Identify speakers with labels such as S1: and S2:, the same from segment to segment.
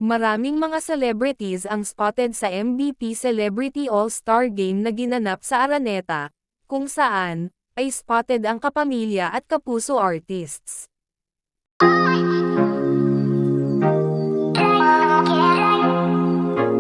S1: Maraming mga celebrities ang spotted sa MVP Celebrity All-Star Game na ginanap sa Araneta, kung saan ay spotted ang kapamilya at kapuso artists.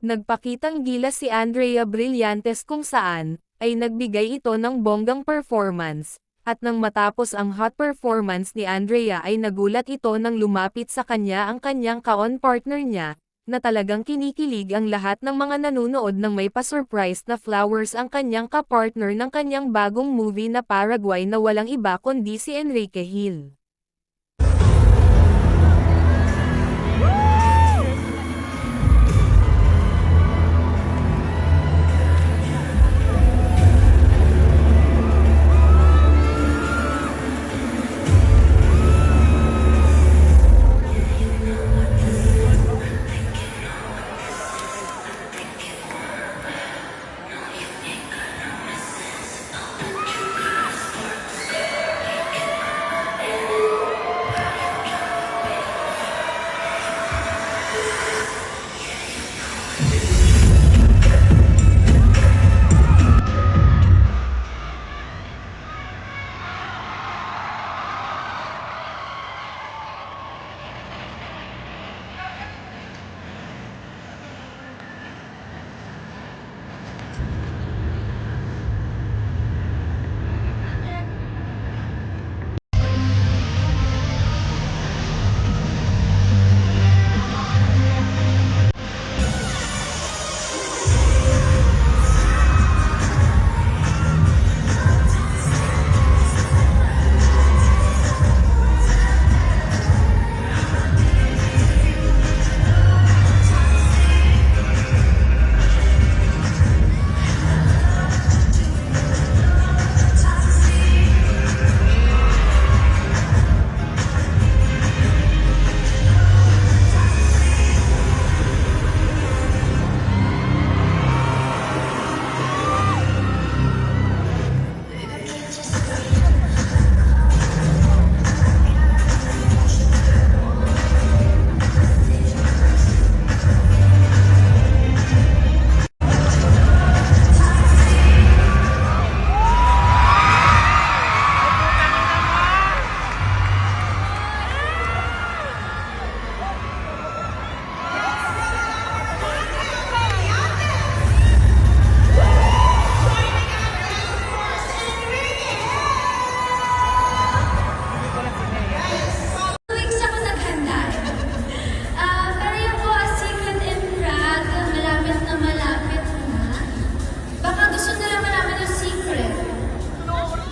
S1: Nagpakitang gilas si Andrea Brillantes kung saan ay nagbigay ito ng bonggang performance, at nang matapos ang hot performance ni Andrea ay nagulat ito nang lumapit sa kanya ang kanyang ka-on partner niya, na talagang kinikilig ang lahat ng mga nanunood nang may pa-surprise na flowers ang kanyang ka-partner ng kanyang bagong movie na Paraguay na walang iba kundi si Enrique Hill.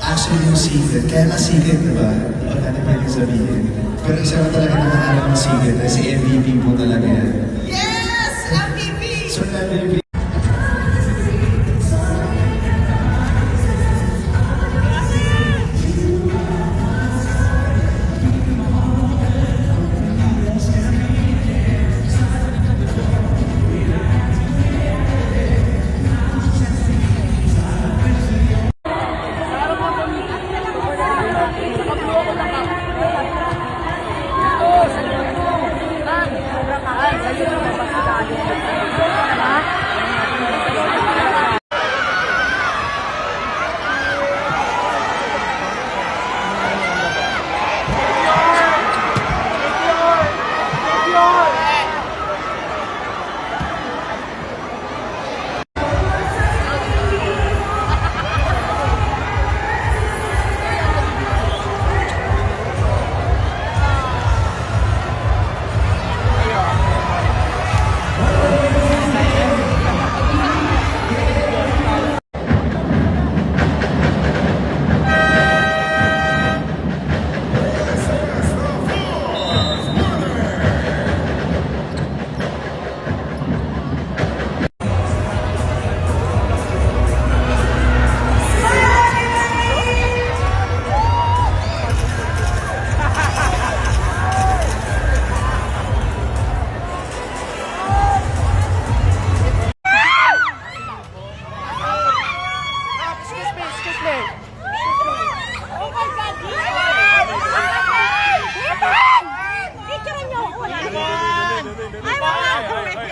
S2: Actually, yung secret, kaya nga secret, diba? Hindi ko natin pwede sabihin. Pero isa na talaga nakahanap ng secret, si MVP po talaga yan.
S3: Yes! MVP!
S2: So, MVP.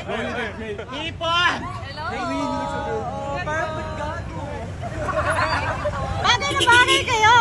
S3: Bagay na bagay kayo!